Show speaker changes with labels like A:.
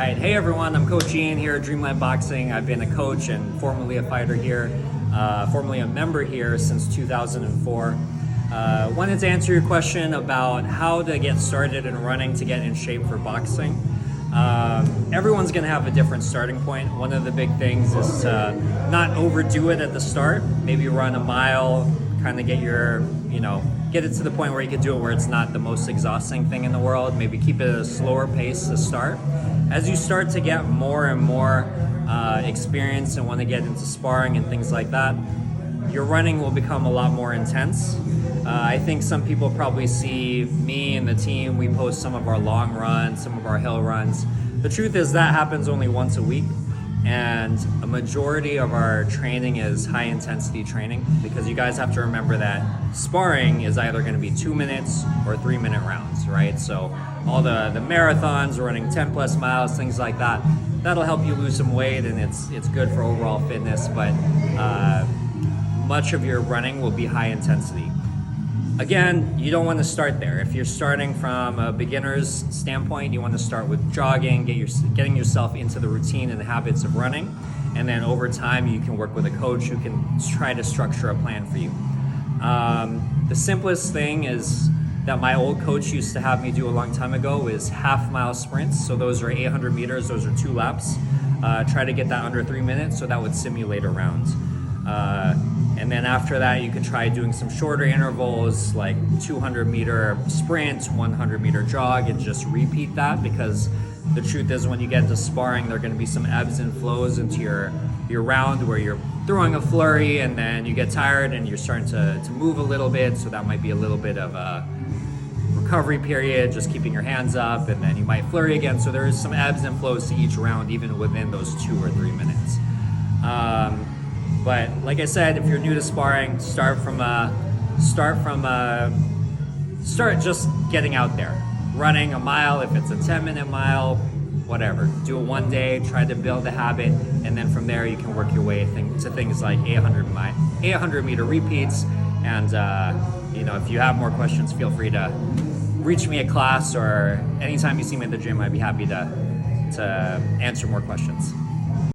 A: right, hey everyone, I'm Coach Ian here at Dreamland Boxing. I've been a coach and formerly a fighter here, formerly a member here since 2004. Wanted to answer your question about how to get started in running to get in shape for boxing. Everyone's going to have a different starting point. One of the big things is to not overdo it at the start. Maybe run a mile, kind of get it to the point where you can do it where it's not the most exhausting thing in the world. Maybe keep it at a slower pace to start. As you start to get more and more experience and want to get into sparring and things like that, your running will become a lot more intense. I think some people probably see me and the team, we post some of our long runs, some of our hill runs. The truth is that happens only once a week, and a majority of our training is high intensity training, because you guys have to remember that sparring is either going to be 2 minutes or 3 minute rounds, right? So all the marathons, running 10 plus miles, things like that, that'll help you lose some weight, and it's good for overall fitness, but much of your running will be high intensity. Again, you don't want to start there. If you're starting from a beginner's standpoint, you want to start with jogging, getting yourself into the routine and the habits of running, and then over time you can work with a coach who can try to structure a plan for you. The simplest thing is that my old coach used to have me do a long time ago is half-mile sprints. So those are 800 meters, those are 2 laps. Try to get that under 3 minutes, so that would simulate a round. And then after that, you could try doing some shorter intervals, like 200-meter sprint, 100-meter jog, and just repeat that, because the truth is when you get into sparring, there are going to be some ebbs and flows into your round where you're throwing a flurry and then you get tired and you're starting to move a little bit, so that might be a little bit of a recovery period, just keeping your hands up, and then you might flurry again. So there is some ebbs and flows to each round, even within those 2 or 3 minutes. But like I said, if you're new to sparring, start just getting out there, running a mile. If it's a 10-minute mile, whatever, do it one day, try to build a habit, and then from there you can work your way to things like 800-meter repeats. And if you have more questions, feel free to reach me at class, or anytime you see me at the gym, I'd be happy to answer more questions.